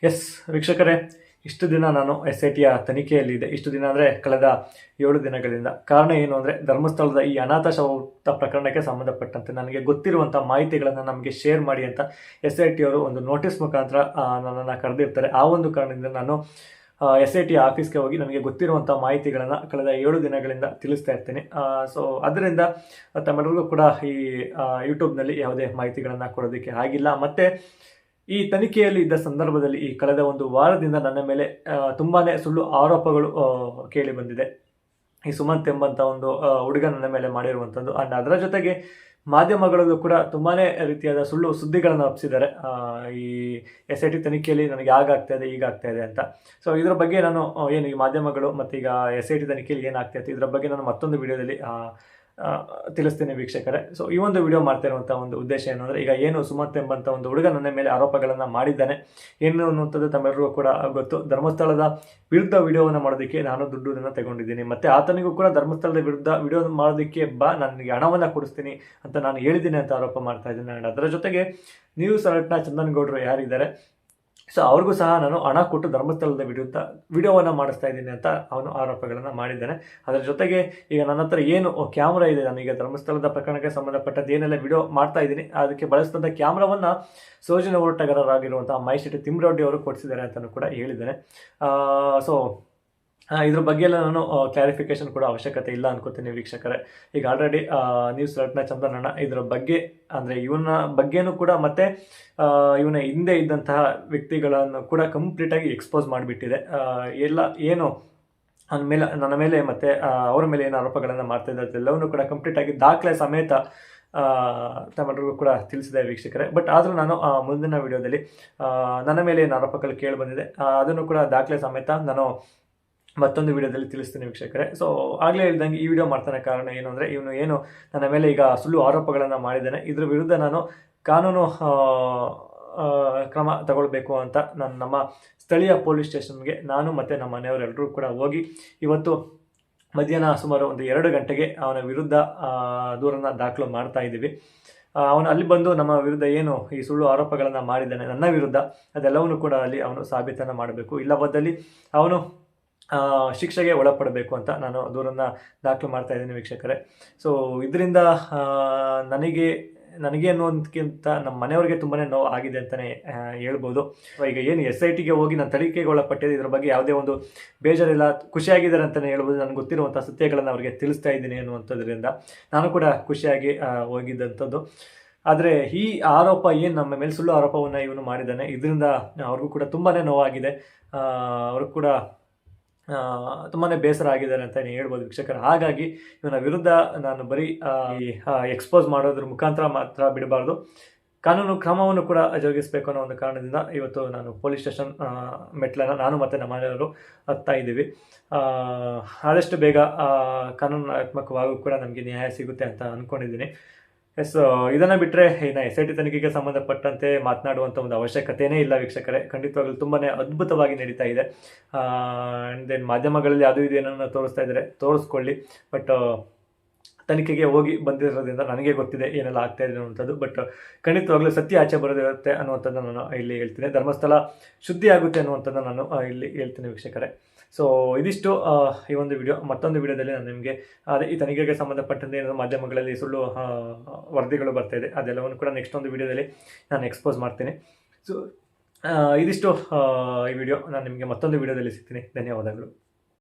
S ವೀಕ್ಷಕರೇ, ಇಷ್ಟು ದಿನ ನಾನು SITಯ ತನಿಖೆಯಲ್ಲಿದ್ದೆ. ಇಷ್ಟು ದಿನ ಅಂದರೆ ಕಳೆದ 7 ದಿನಗಳಿಂದ. ಕಾರಣ ಏನು ಅಂದರೆ, ಧರ್ಮಸ್ಥಳದ ಈ ಅನಾಥ ಶವ ಪ್ರಕರಣಕ್ಕೆ ಸಂಬಂಧಪಟ್ಟಂತೆ ನನಗೆ ಗೊತ್ತಿರುವಂಥ ಮಾಹಿತಿಗಳನ್ನು ನಮಗೆ ಶೇರ್ ಮಾಡಿ ಅಂತ SITಯವರು ಒಂದು ನೋಟಿಸ್ ಮುಖಾಂತರ ನನ್ನನ್ನು ಕರೆದಿರ್ತಾರೆ. ಆ ಒಂದು ಕಾರಣದಿಂದ ನಾನು SIT ಆಫೀಸ್ಗೆ ಹೋಗಿ ನನಗೆ ಗೊತ್ತಿರುವಂಥ ಮಾಹಿತಿಗಳನ್ನು ಕಳೆದ 7 ದಿನಗಳಿಂದ ತಿಳಿಸ್ತಾ ಇರ್ತೀನಿ. ಸೊ ಅದರಿಂದ ತಮ್ಮೆಲ್ಲರಿಗೂ ಕೂಡ ಈ ಯೂಟ್ಯೂಬ್ನಲ್ಲಿ ಯಾವುದೇ ಮಾಹಿತಿಗಳನ್ನು ಕೊಡೋದಕ್ಕೆ ಆಗಿಲ್ಲ. ಮತ್ತು ಈ ತನಿಖೆಯಲ್ಲಿ ಇದ್ದ ಸಂದರ್ಭದಲ್ಲಿ ಈ ಕಳೆದ ಒಂದು ವಾರದಿಂದ ನನ್ನ ಮೇಲೆ ತುಂಬಾ ಸುಳ್ಳು ಆರೋಪಗಳು ಕೇಳಿ ಬಂದಿದೆ. ಈ ಸುಮಂತ್ ಎಂಬಂಥ ಒಂದು ಹುಡುಗ ನನ್ನ ಮೇಲೆ ಮಾಡಿರುವಂಥದ್ದು. ಆ್ಯಂಡ್ ಅದರ ಜೊತೆಗೆ ಮಾಧ್ಯಮಗಳಲ್ಲೂ ಕೂಡ ತುಂಬಾ ರೀತಿಯಾದ ಸುಳ್ಳು ಸುದ್ದಿಗಳನ್ನು ಹಬ್ಬಿಸಿದ್ದಾರೆ. ಈ SIT ತನಿಖೆಯಲ್ಲಿ ನನಗೆ ಆಗಾಗ್ತಾ ಇದೆ, ಈಗಾಗ್ತಾ ಇದೆ ಅಂತ. ಸೊ ಇದರ ಬಗ್ಗೆ ನಾನು ಏನು ಈ ಮಾಧ್ಯಮಗಳು ಮತ್ತು ಈಗ SIT ತನಿಖೆಯಲ್ಲಿ ಏನಾಗ್ತಾ ಇತ್ತು ಇದರ ಬಗ್ಗೆ ನಾನು ಮತ್ತೊಂದು ವಿಡಿಯೋದಲ್ಲಿ ತಿಳಿಸ್ತೀನಿ ವೀಕ್ಷಕರೇ. ಸೊ ಈ ಒಂದು ವಿಡಿಯೋ ಮಾಡ್ತಾ ಇರುವಂಥ ಒಂದು ಉದ್ದೇಶ ಏನು ಅಂದರೆ, ಈಗ ಏನು ಸುಮಂತ್ ಎಂಬಂಥ ಒಂದು ಹುಡುಗ ನನ್ನ ಮೇಲೆ ಆರೋಪಗಳನ್ನು ಮಾಡಿದ್ದಾನೆ ಏನು ಅನ್ನುವಂಥದ್ದು ತಮ್ಮೆಲ್ಲರಿಗೂ ಕೂಡ ಗೊತ್ತು. ಧರ್ಮಸ್ಥಳದ ವಿರುದ್ಧ ವಿಡಿಯೋವನ್ನು ಮಾಡೋದಕ್ಕೆ ನಾನು ದುಡ್ಡನ್ನು ತಗೊಂಡಿದ್ದೀನಿ. ಮತ್ತು ಆತನಿಗೂ ಕೂಡ ಧರ್ಮಸ್ಥಳದ ವಿರುದ್ಧ ವಿಡಿಯೋ ಮಾಡೋದಕ್ಕೆ ನನಗೆ ಹಣವನ್ನು ಕೊಡಿಸ್ತೀನಿ ಅಂತ ನಾನು ಹೇಳಿದ್ದೀನಿ ಅಂತ ಆರೋಪ ಮಾಡ್ತಾ ಇದ್ದೀನಿ. ಅದರ ಜೊತೆಗೆ ನ್ಯೂಸ್ ಅಲರ್ಟ್ನ ಚಂದನ್ ಗೌಡರು ಯಾರಿದ್ದಾರೆ, ಸೊ ಅವ್ರಿಗೂ ಸಹ ನಾನು ಹಣ ಕೊಟ್ಟು ಧರ್ಮಸ್ಥಳದ ವಿರುದ್ಧ ವಿಡಿಯೋವನ್ನು ಮಾಡಿಸ್ತಾ ಇದ್ದೀನಿ ಅಂತ ಅವನು ಆರೋಪಗಳನ್ನು ಮಾಡಿದ್ದಾನೆ. ಅದರ ಜೊತೆಗೆ ಈಗ ನನ್ನ ಹತ್ರ ಏನು ಕ್ಯಾಮ್ರಾ ಇದೆ, ನಾನೀಗ ಧರ್ಮಸ್ಥಳದ ಪ್ರಕರಣಕ್ಕೆ ಸಂಬಂಧಪಟ್ಟದ್ದು ಏನೆಲ್ಲ ವಿಡಿಯೋ ಮಾಡ್ತಾ ಇದ್ದೀನಿ ಅದಕ್ಕೆ ಬಳಸಿದಂಥ ಕ್ಯಾಮ್ರಾವನ್ನು ಸೋಜಿನ ಹೋರಾಟಗಾರರಾಗಿರುವಂಥ ಮಹೇಶ್ ತಿಮ್ರೋಡಿ ಅವರು ಕೊಡಿಸಿದ್ದಾರೆ ಅಂತಲೂ ಕೂಡ ಹೇಳಿದ್ದಾನೆ. ಸೊ ಇದ್ರ ಬಗ್ಗೆ ಎಲ್ಲ ನಾನು ಕ್ಲಾರಿಫಿಕೇಶನ್ ಕೂಡ ಅವಶ್ಯಕತೆ ಇಲ್ಲ ಅನ್ಕೋತೀನಿ ವೀಕ್ಷಕರೇ. ಈಗ ಆಲ್ರೆಡಿ ನ್ಯೂಸ್ ಅಲರ್ಟ್ನ ಚಂದನಣ್ಣ ಇದರ ಬಗ್ಗೆ ಅಂದರೆ ಇವನ ಬಗ್ಗೆನೂ ಕೂಡ ಮತ್ತು ಇವನ ಹಿಂದೆ ಇದ್ದಂತಹ ವ್ಯಕ್ತಿಗಳನ್ನು ಕೂಡ ಕಂಪ್ಲೀಟಾಗಿ ಎಕ್ಸ್ಪೋಸ್ ಮಾಡಿಬಿಟ್ಟಿದೆ. ಎಲ್ಲ ಏನು ನನ್ನ ಮೇಲೆ ಮತ್ತು ಅವರ ಮೇಲೆ ಏನು ಆರೋಪಗಳನ್ನು ಮಾಡ್ತಾ ಇದ್ದಾರೆ ಎಲ್ಲವನ್ನೂ ಕೂಡ ಕಂಪ್ಲೀಟಾಗಿ ದಾಖಲೆ ಸಮೇತ ತಮ್ಮೆಲ್ಲರಿಗೂ ಕೂಡ ತಿಳಿಸಿದೆ ವೀಕ್ಷಕರೇ. ಬಟ್ ಆದರೂ ನಾನು ಮುಂದಿನ ವಿಡಿಯೋದಲ್ಲಿ ನನ್ನ ಮೇಲೆ ಏನು ಆರೋಪಗಳು ಕೇಳಿ ಬಂದಿದೆ ಅದನ್ನು ಕೂಡ ದಾಖಲೆ ಸಮೇತ ನಾನು ಮತ್ತೊಂದು ವಿಡಿಯೋದಲ್ಲಿ ತಿಳಿಸ್ತೀನಿ ವೀಕ್ಷಕರೇ. ಸೊ ಆಗಲೇ ಹೇಳ್ದಂಗೆ ಈ ವಿಡಿಯೋ ಮಾಡ್ತಾನೆ ಕಾರಣ ಏನು ಅಂದರೆ, ಇವನು ಏನು ನನ್ನ ಮೇಲೆ ಈಗ ಸುಳ್ಳು ಆರೋಪಗಳನ್ನು ಮಾಡಿದ್ದಾನೆ, ಇದ್ರ ವಿರುದ್ಧ ನಾನು ಕಾನೂನು ಕ್ರಮ ತಗೊಳ್ಬೇಕು ಅಂತ ನಾನು ನಮ್ಮ ಸ್ಥಳೀಯ ಪೊಲೀಸ್ ಸ್ಟೇಷನ್ಗೆ ನಾನು ಮತ್ತು ನಮ್ಮ ಮನೆಯವರೆಲ್ಲರೂ ಕೂಡ ಹೋಗಿ ಇವತ್ತು ಮಧ್ಯಾಹ್ನ ಸುಮಾರು ಒಂದು 2 ಗಂಟೆಗೆ ಅವನ ವಿರುದ್ಧ ದೂರನ್ನು ದಾಖಲು ಮಾಡ್ತಾ ಇದ್ದೀವಿ. ಅವನು ಅಲ್ಲಿ ಬಂದು ನಮ್ಮ ವಿರುದ್ಧ ಏನು ಈ ಸುಳ್ಳು ಆರೋಪಗಳನ್ನು ಮಾಡಿದ್ದಾನೆ ನನ್ನ ವಿರುದ್ಧ ಅದೆಲ್ಲವನ್ನೂ ಕೂಡ ಅಲ್ಲಿ ಅವನು ಸಾಬೀತನ್ನು ಮಾಡಬೇಕು. ಇಲ್ಲವಾದಲ್ಲಿ ಅವನು ಶಿಕ್ಷೆಗೆ ಒಳಪಡಬೇಕು ಅಂತ ನಾನು ದೂರನ್ನು ದಾಖಲು ಮಾಡ್ತಾ ಇದ್ದೀನಿ ವೀಕ್ಷಕರೇ. ಸೊ ಇದರಿಂದ ನನಗೆ ಅನ್ನೋದಕ್ಕಿಂತ ನಮ್ಮ ಮನೆಯವರಿಗೆ ತುಂಬಾ ನೋವು ಆಗಿದೆ ಅಂತಲೇ ಹೇಳ್ಬೋದು. ಈಗ ಏನು SITಗೆ ಹೋಗಿ ನಾನು ತನಿಖೆಗೆ ಒಳಪಟ್ಟಿದ್ದೆ ಇದ್ರ ಬಗ್ಗೆ ಯಾವುದೇ ಒಂದು ಬೇಜಾರಿಲ್ಲ, ಖುಷಿಯಾಗಿದ್ದಾರೆ ಅಂತಲೇ ಹೇಳ್ಬೋದು. ನನಗೆ ಗೊತ್ತಿರುವಂಥ ಸತ್ಯಗಳನ್ನು ಅವರಿಗೆ ತಿಳಿಸ್ತಾ ಇದ್ದೀನಿ ಅನ್ನುವಂಥದ್ರಿಂದ ನಾನು ಕೂಡ ಖುಷಿಯಾಗಿ ಹೋಗಿದ್ದಂಥದ್ದು. ಆದರೆ ಈ ಆರೋಪ ಏನು ನಮ್ಮ ಮೇಲೆ ಸುಳ್ಳು ಆರೋಪವನ್ನು ಇವನು ಮಾಡಿದ್ದಾನೆ ಇದರಿಂದ ಅವ್ರಿಗೂ ಕೂಡ ತುಂಬಾ ನೋವಾಗಿದೆ. ಅವರು ಕೂಡ ತುಂಬಾ ಬೇಸರ ಆಗಿದ್ದಾರೆ ಅಂತ ಹೇಳ್ಬೋದು ವೀಕ್ಷಕರು. ಹಾಗಾಗಿ ಇವನ ವಿರುದ್ಧ ನಾನು ಬರೀ ಎಕ್ಸ್ಪೋಸ್ ಮಾಡೋದ್ರ ಮುಖಾಂತರ ಮಾತ್ರ ಬಿಡಬಾರ್ದು, ಕಾನೂನು ಕ್ರಮವನ್ನು ಕೂಡ ಜರುಗಿಸಬೇಕು ಅನ್ನೋ ಒಂದು ಕಾರಣದಿಂದ ಇವತ್ತು ನಾನು ಪೊಲೀಸ್ ಸ್ಟೇಷನ್ ಮೆಟ್ಲನ್ನು ನಾನು ಮತ್ತು ನಮ್ಮ ಮನೆಯವರು ಹತ್ತಾ ಇದ್ದೀವಿ. ಆದಷ್ಟು ಬೇಗ ಕಾನೂನಾತ್ಮಕವಾಗೂ ಕೂಡ ನಮಗೆ ನ್ಯಾಯ ಸಿಗುತ್ತೆ ಅಂತ ಅಂದ್ಕೊಂಡಿದ್ದೀನಿ. ಎಸ್, ಇದನ್ನು ಬಿಟ್ಟರೆ ಇನ್ನು SIT ತನಿಖೆಗೆ ಸಂಬಂಧಪಟ್ಟಂತೆ ಮಾತನಾಡುವಂಥ ಒಂದು ಅವಶ್ಯಕತೆಯೇ ಇಲ್ಲ ವೀಕ್ಷಕರೇ. ಖಂಡಿತವಾಗಲೂ ತುಂಬಾ ಅದ್ಭುತವಾಗಿ ನಡೀತಾ ಇದೆ. ಆ್ಯಂಡ್ ದೆನ್ ಮಾಧ್ಯಮಗಳಲ್ಲಿ ಅದು ಇದು ಏನನ್ನು ತೋರಿಸ್ತಾ ಇದ್ದಾರೆ, ತೋರಿಸ್ಕೊಳ್ಳಿ. ಬಟ್ ತನಿಖೆಗೆ ಹೋಗಿ ಬಂದಿರೋದ್ರಿಂದ ನನಗೆ ಗೊತ್ತಿದೆ ಏನೆಲ್ಲ ಆಗ್ತಾ ಇದೆ ಅನ್ನುವಂಥದ್ದು. ಬಟ್ ಖಂಡಿತವಾಗ್ಲೂ ಸತ್ಯ ಆಚೆ ಬರೋದಿರುತ್ತೆ ಅನ್ನುವಂಥದ್ದನ್ನು ನಾನು ಇಲ್ಲಿ ಹೇಳ್ತೀನಿ. ಧರ್ಮಸ್ಥಳ ಶುದ್ಧಿ ಆಗುತ್ತೆ ಅನ್ನುವಂಥದ್ದನ್ನು ನಾನು ಇಲ್ಲಿ ಹೇಳ್ತೀನಿ ವೀಕ್ಷಕರೇ. ಸೊ ಇದಿಷ್ಟು ಈ ಒಂದು ವಿಡಿಯೋ. ಮತ್ತೊಂದು ವಿಡಿಯೋದಲ್ಲಿ ನಾನು ನಿಮಗೆ ಅದೇ ಈ ತನಿಖೆಗೆ ಸಂಬಂಧಪಟ್ಟಂತೆ ಏನಾದರೂ ಮಾಧ್ಯಮಗಳಲ್ಲಿ ಸುಳ್ಳು ವರದಿಗಳು ಬರ್ತಾ ಇದೆ ಅದೆಲ್ಲವನ್ನು ಕೂಡ ನೆಕ್ಸ್ಟ್ ಒಂದು ವಿಡಿಯೋದಲ್ಲಿ ನಾನು ಎಕ್ಸ್ಪೋಸ್ ಮಾಡ್ತೀನಿ. ಸೊ ಇದಿಷ್ಟು ಈ ವಿಡಿಯೋ. ನಾನು ನಿಮಗೆ ಮತ್ತೊಂದು ವಿಡಿಯೋದಲ್ಲಿ ಸಿಗ್ತೀನಿ. ಧನ್ಯವಾದಗಳು.